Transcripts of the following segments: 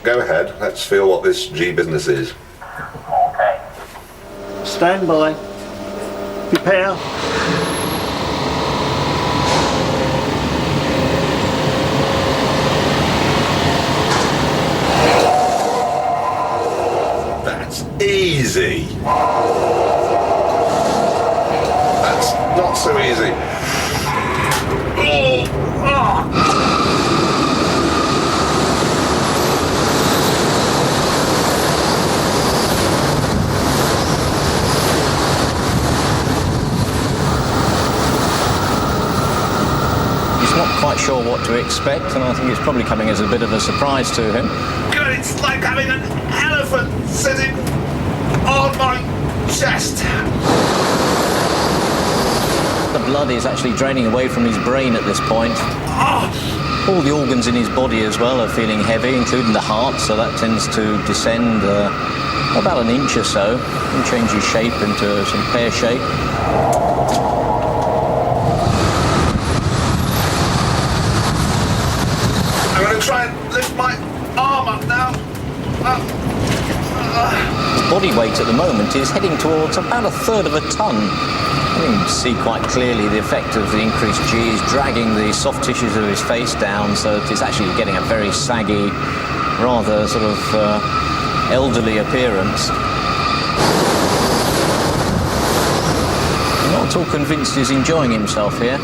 go ahead. Let's feel what this G business is. Okay. Stand by. Prepare. That's easy. That's not so easy. He's not quite sure what to expect, and I think it's probably coming as a bit of a surprise to him. God, it's like having an elephant sitting on my chest. The blood is actually draining away from his brain at this point. All the organs in his body as well are feeling heavy, including the heart, so that tends to descend about an inch or so and changes shape into some pear shape. I'm going to try and lift my arm up now. His body weight at the moment is heading towards about 1/3 of a tonne. You can see quite clearly the effect of the increased G is dragging the soft tissues of his face down, so that it's actually getting a very saggy, rather sort of elderly appearance. I'm not at all convinced he's enjoying himself here.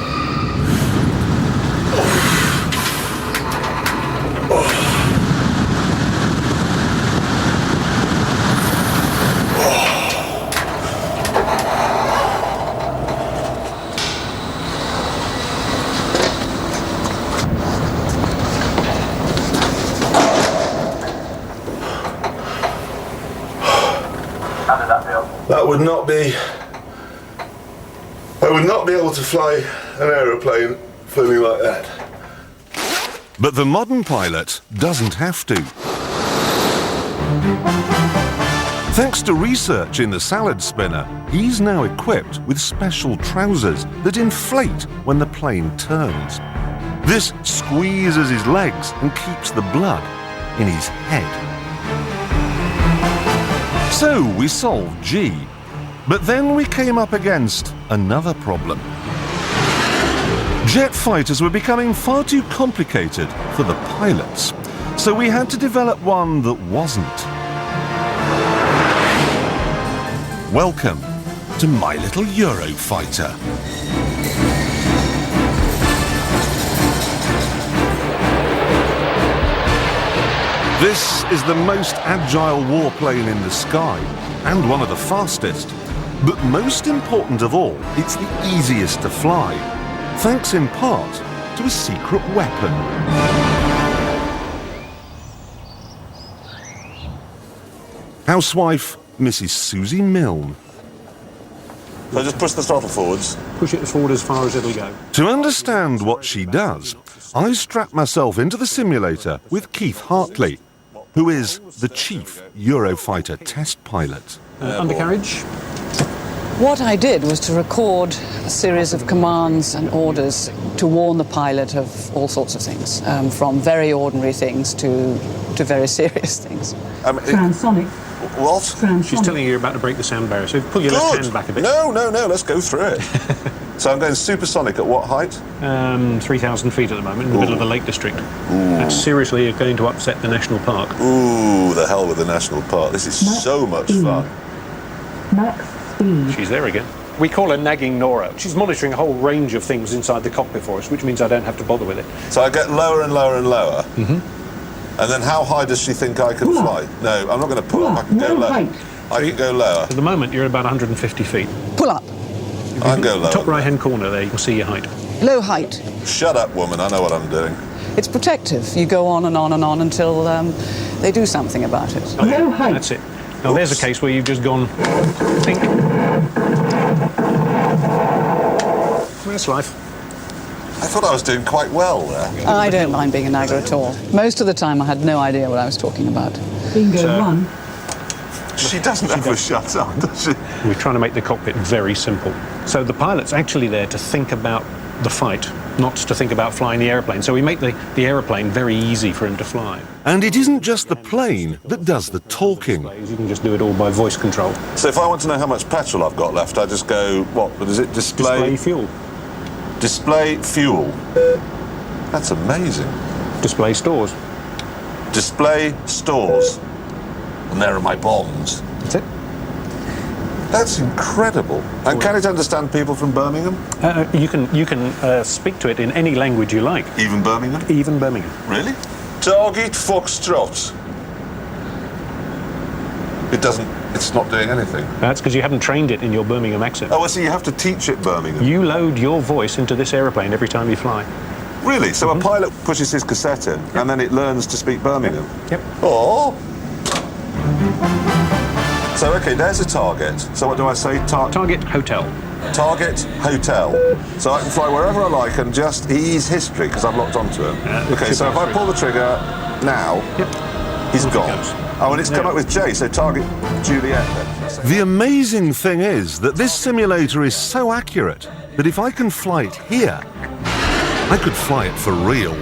I would not be able to fly an aeroplane feeling like that. But the modern pilot doesn't have to. Thanks to research in the salad spinner, he's now equipped with special trousers that inflate when the plane turns. This squeezes his legs and keeps the blood in his head. So we solved G. But then we came up against another problem. Jet fighters were becoming far too complicated for the pilots, so we had to develop one that wasn't. Welcome to my little Eurofighter. This is the most agile warplane in the sky, and one of the fastest. But most important of all, it's the easiest to fly, thanks in part to a secret weapon. Housewife Mrs. Susie Milne. So just push the throttle forwards. Push it forward as far as it'll go. To understand what she does, I strapped myself into the simulator with Keith Hartley, who is the chief Eurofighter test pilot. Undercarriage. What I did was to record a series of commands and orders to warn the pilot of all sorts of things, from very ordinary things to very serious things. Transonic. What? Transonic. She's telling you you're about to break the sound barrier, so pull your left hand back a bit. No, let's go through it. So I'm going supersonic at what height? 3,000 feet at the moment, in the middle of the Lake District. That's seriously going to upset the national park. Ooh, the hell with the national park. This is so much fun. Max speed. She's there again. We call her nagging Nora. She's monitoring a whole range of things inside the cockpit for us, which means I don't have to bother with it. So I get lower and lower and lower? Mm-hmm. And then how high does she think I can fly? No, I'm not going to pull up. I can go lower. I can go lower. At the moment, you're about 150 feet. Pull up. I can go lower. Top right-hand corner there, you can see your height. Low height. Shut up, woman. I know what I'm doing. It's protective. You go on and on and on until they do something about it. Low height. That's it. Now, there's a case where you've just gone, think. That's life. I thought I was doing quite well there. I don't mind being a nagger at all. Most of the time I had no idea what I was talking about. Bingo one. She doesn't ever shut up, does she? We're trying to make the cockpit very simple. So the pilot's actually there to think about the fight not to think about flying the aeroplane. So we make the aeroplane very easy for him to fly. And it isn't just the plane that does the talking. You can just do it all by voice control. So if I want to know how much petrol I've got left, I just go, what is it? Display fuel. Display fuel. That's amazing. Display stores. Display stores. And there are my bonds. That's it. That's incredible. And can it understand people from Birmingham? You can speak to it in any language you like. Even Birmingham? Even Birmingham. Really? Target Foxtrot. It's not doing anything. That's because you haven't trained it in your Birmingham accent. Oh, I see, you have to teach it Birmingham. You load your voice into this aeroplane every time you fly. Really? So a pilot pushes his cassette in, and then it learns to speak Birmingham? Yep. Oh! So, okay, there's a target. So what do I say? Target hotel. Target hotel. So I can fly wherever I like and just ease history, because I've locked onto him. Okay, so if I pull the trigger now, he's gone. Oh, and it's come up with J, so target Juliet then. The amazing thing is that this simulator is so accurate that if I can fly it here, I could fly it for real.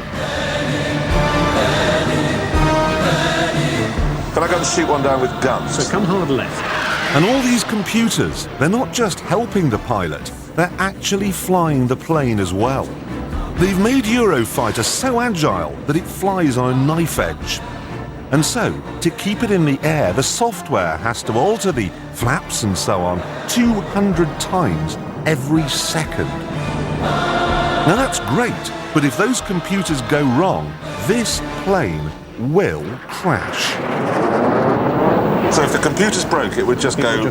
Can I go and shoot one down with guns? So come hard left. And all these computers, they're not just helping the pilot, they're actually flying the plane as well. They've made Eurofighter so agile that it flies on a knife edge. And so, to keep it in the air, the software has to alter the flaps and so on 200 times every second. Now that's great, but if those computers go wrong, this plane will crash. So if the computer's broke, it would just go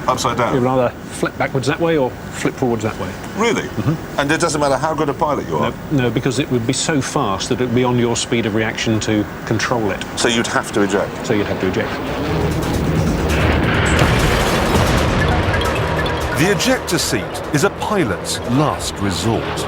upside down? You'd rather flip backwards that way or flip forwards that way. Really? Mm-hmm. And it doesn't matter how good a pilot you are? No, because it would be so fast that it would be on your speed of reaction to control it. So you'd have to eject? So you'd have to eject. The ejector seat is a pilot's last resort.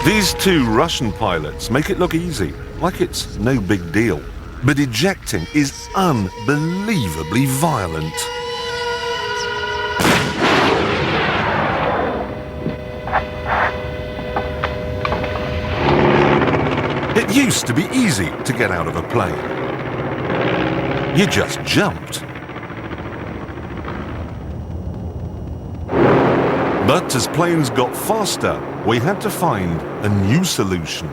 These two Russian pilots make it look easy, like it's no big deal. But ejecting is unbelievably violent. It used to be easy to get out of a plane. You just jumped. But as planes got faster, we had to find a new solution.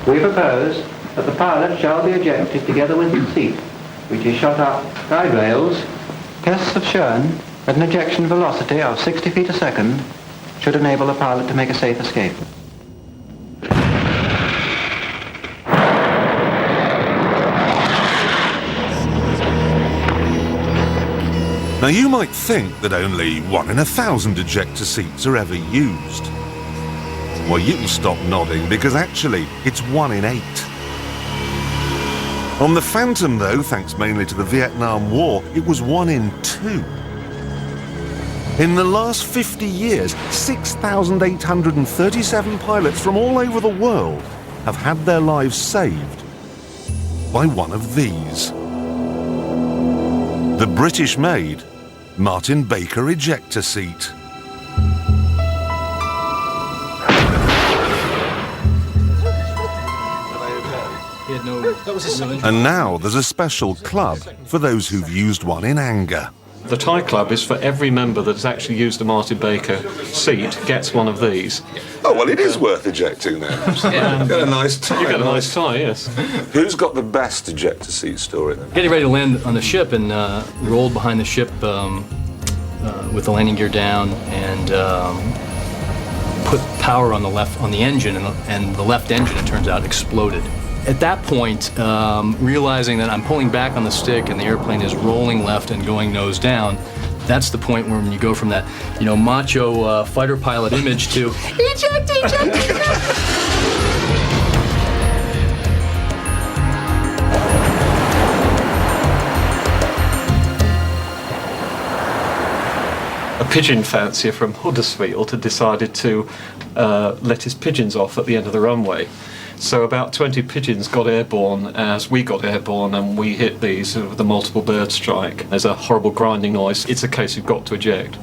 We propose that the pilot shall be ejected together with his seat, which is shot up guide rails. Tests have shown that an ejection velocity of 60 feet a second should enable the pilot to make a safe escape. Now you might think that only 1 in 1,000 ejector seats are ever used. Well, you can stop nodding because actually it's 1 in 8. On the Phantom though, thanks mainly to the Vietnam War, it was 1 in 2. In the last 50 years, 6,837 pilots from all over the world have had their lives saved by one of these. The British-made Martin Baker ejector seat. And now there's a special club for those who've used one in anger. The Thai Club is for every member that's actually used a Martin Baker seat gets one of these. Oh, well, it is worth ejecting then. You get a nice tie. You get a nice tie, yes. Who's got the best ejector seat story then? Getting ready to land on the ship and rolled behind the ship with the landing gear down and put power on the engine, and the left engine, it turns out, exploded. At that point, realizing that I'm pulling back on the stick and the airplane is rolling left and going nose down, that's the point where when you go from that, macho fighter pilot image to eject. A pigeon fancier from Huddersfield had decided to let his pigeons off at the end of the runway. So about 20 pigeons got airborne as we got airborne, and we hit these with the multiple bird strike. There's a horrible grinding noise. It's a case you've got to eject.